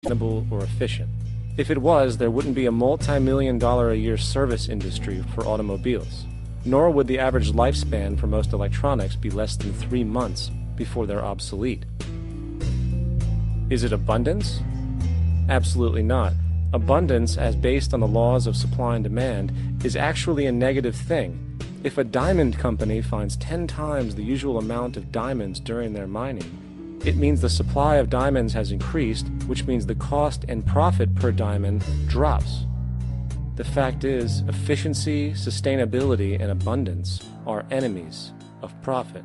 sustainable or efficient. If it was, there wouldn't be a multi-million-dollar-a-year service industry for automobiles, nor would the average lifespan for most electronics be less than 3 months before they're obsolete. Is it abundance? Absolutely not. Abundance, as based on the laws of supply and demand, is actually a negative thing. If a diamond company finds 10 times the usual amount of diamonds during their mining, it means the supply of diamonds has increased, which means the cost and profit per diamond drops. The fact is, efficiency, sustainability, and abundance are enemies of profit.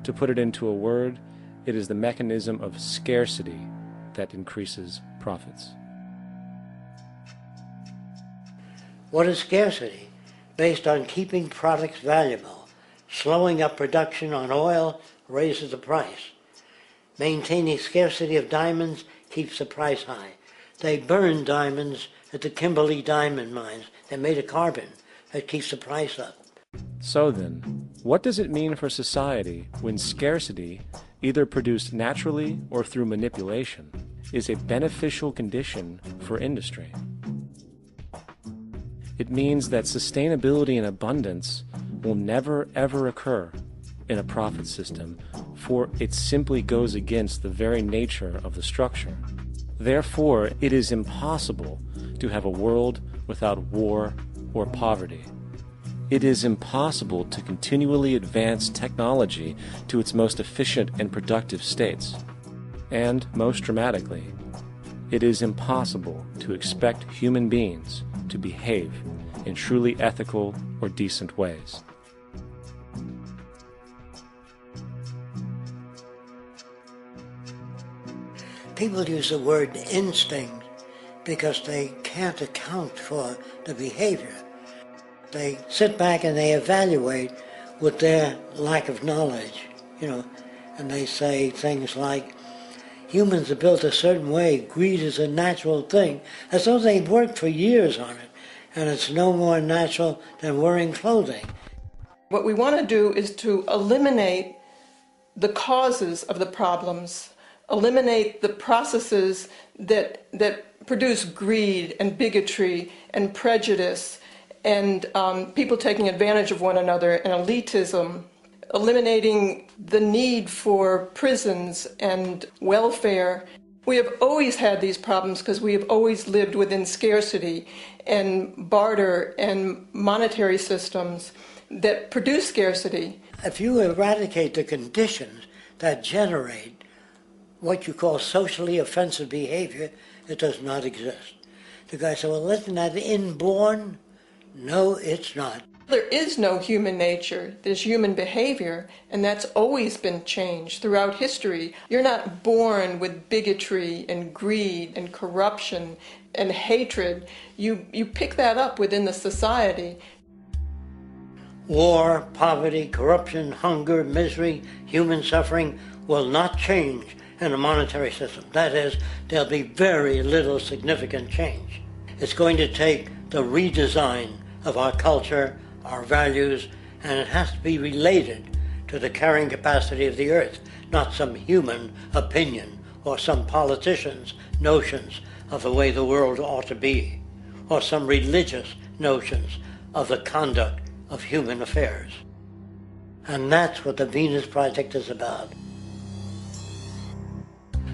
To put it into a word, it is the mechanism of scarcity that increases profits. What is scarcity? Based on keeping products valuable. Slowing up production on oil raises the price. Maintaining scarcity of diamonds keeps the price high. They burn diamonds at the Kimberley diamond mines. They made of carbon. That keeps the price up. So then, what does it mean for society when scarcity, either produced naturally or through manipulation, is a beneficial condition for industry? It means that sustainability and abundance will never ever occur in a profit system, for it simply goes against the very nature of the structure. Therefore, it is impossible to have a world without war or poverty. It is impossible to continually advance technology to its most efficient and productive states. And, most dramatically, it is impossible to expect human beings to behave in truly ethical or decent ways. People use the word instinct because they can't account for the behavior. They sit back and they evaluate with their lack of knowledge, and they say things like, humans are built a certain way, greed is a natural thing, as though they've worked for years on it, and it's no more natural than wearing clothing. What we want to do is to eliminate the causes of the problems, eliminate the processes that produce greed and bigotry and prejudice and people taking advantage of one another and elitism, eliminating the need for prisons and welfare. We have always had these problems because we have always lived within scarcity and barter and monetary systems that produce scarcity. If you eradicate the conditions that generate what you call socially offensive behavior, it does not exist. The guy said, well, isn't that inborn? No, it's not. There is no human nature. There's human behavior, and that's always been changed throughout history. You're not born with bigotry and greed and corruption and hatred. You pick that up within the society. War, poverty, corruption, hunger, misery, human suffering will not change in a monetary system. That is, there'll be very little significant change. It's going to take the redesign of our culture, our values, and it has to be related to the carrying capacity of the earth, not some human opinion or some politician's notions of the way the world ought to be, or some religious notions of the conduct of human affairs. And that's what the Venus Project is about.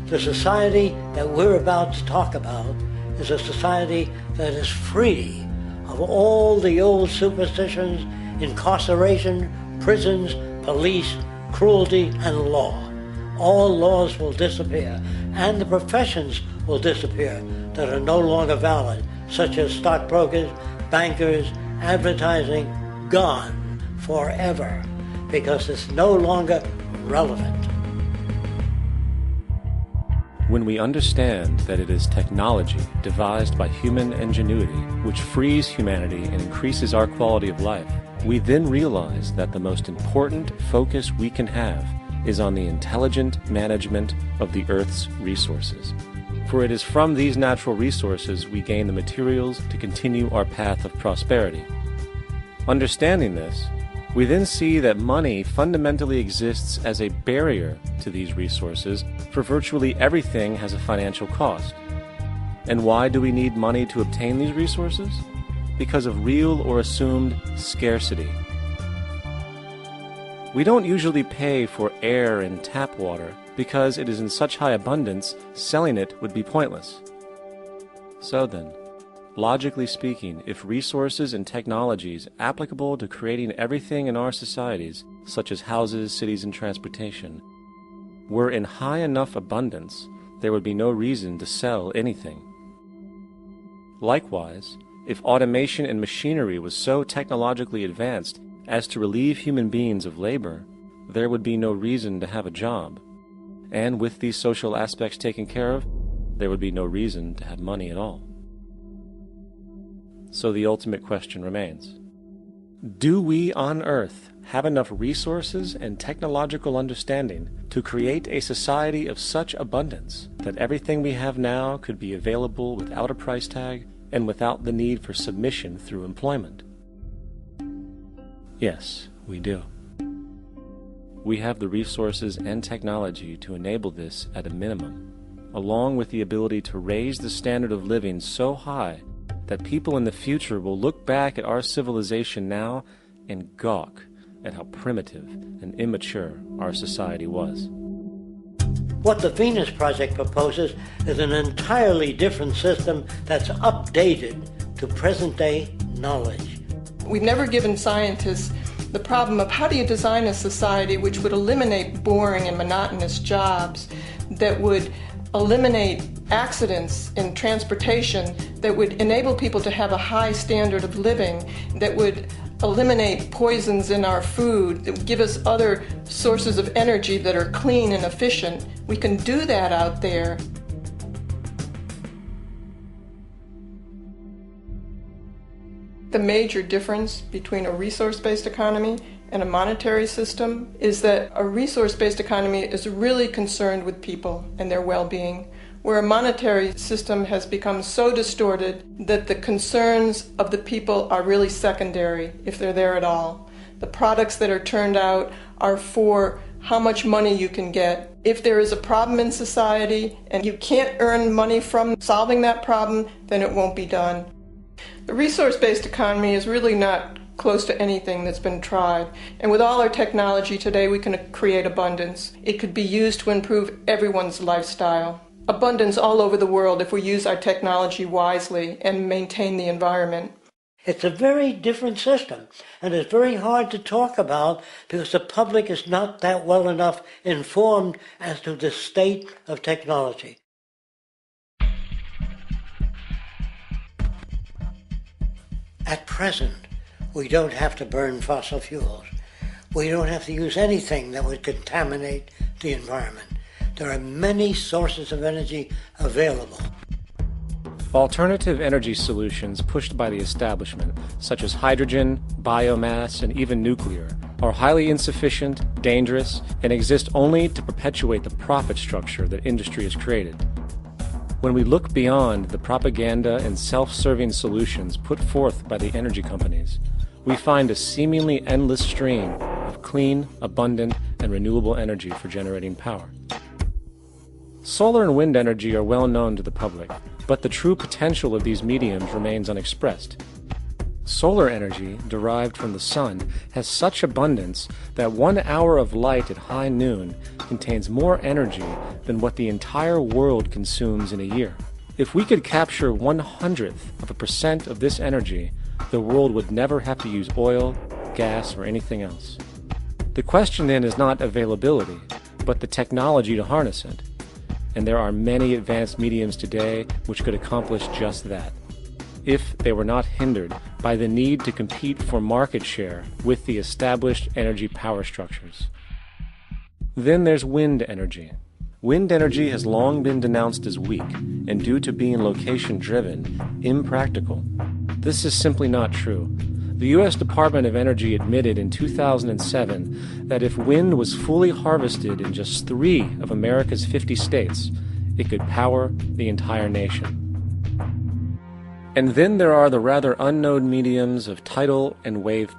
The society that we're about to talk about is a society that is free of all the old superstitions, incarceration, prisons, police, cruelty, and law. All laws will disappear, and the professions will disappear that are no longer valid, such as stockbrokers, bankers, advertising, gone forever, because it's no longer relevant. When we understand that it is technology devised by human ingenuity which frees humanity and increases our quality of life, we then realize that the most important focus we can have is on the intelligent management of the Earth's resources. For it is from these natural resources we gain the materials to continue our path of prosperity. Understanding this, we then see that money fundamentally exists as a barrier to these resources, for virtually everything has a financial cost. And why do we need money to obtain these resources? Because of real or assumed scarcity. We don't usually pay for air and tap water because it is in such high abundance, selling it would be pointless. So then, logically speaking, if resources and technologies applicable to creating everything in our societies, such as houses, cities, and transportation, were in high enough abundance, there would be no reason to sell anything. Likewise, if automation and machinery was so technologically advanced as to relieve human beings of labor, there would be no reason to have a job. And with these social aspects taken care of, there would be no reason to have money at all. So the ultimate question remains: do we on Earth have enough resources and technological understanding to create a society of such abundance that everything we have now could be available without a price tag and without the need for submission through employment? Yes, we do. We have the resources and technology to enable this at a minimum, along with the ability to raise the standard of living so high that people in the future will look back at our civilization now and gawk at how primitive and immature our society was. What the Venus Project proposes is an entirely different system that's updated to present-day knowledge. We've never given scientists the problem of how do you design a society which would eliminate boring and monotonous jobs, that would eliminate accidents in transportation, that would enable people to have a high standard of living, that would eliminate poisons in our food, that would give us other sources of energy that are clean and efficient. We can do that out there. The major difference between a resource-based economy and a monetary system is that a resource-based economy is really concerned with people and their well-being, where a monetary system has become so distorted that the concerns of the people are really secondary, if they're there at all. The products that are turned out are for how much money you can get. If there is a problem in society and you can't earn money from solving that problem, then it won't be done. The resource-based economy is really not close to anything that's been tried. And with all our technology today, we can create abundance. It could be used to improve everyone's lifestyle. Abundance all over the world if we use our technology wisely and maintain the environment. It's a very different system, and it's very hard to talk about because the public is not that well enough informed as to the state of technology. At present, we don't have to burn fossil fuels. We don't have to use anything that would contaminate the environment. There are many sources of energy available. Alternative energy solutions pushed by the establishment, such as hydrogen, biomass, and even nuclear, are highly insufficient, dangerous, and exist only to perpetuate the profit structure that industry has created. When we look beyond the propaganda and self-serving solutions put forth by the energy companies, we find a seemingly endless stream of clean, abundant, and renewable energy for generating power. Solar and wind energy are well known to the public, but the true potential of these mediums remains unexpressed. Solar energy, derived from the sun, has such abundance that 1 hour of light at high noon contains more energy than what the entire world consumes in a year. If we could capture 1/100% of this energy, the world would never have to use oil, gas, or anything else. The question then is not availability, but the technology to harness it. And there are many advanced mediums today which could accomplish just that, if they were not hindered by the need to compete for market share with the established energy power structures. Then there's wind energy. Wind energy has long been denounced as weak, and due to being location-driven, impractical. This is simply not true. The U.S. Department of Energy admitted in 2007 that if wind was fully harvested in just 3 of America's 50 states, it could power the entire nation. And then there are the rather unknown mediums of tidal and wave power.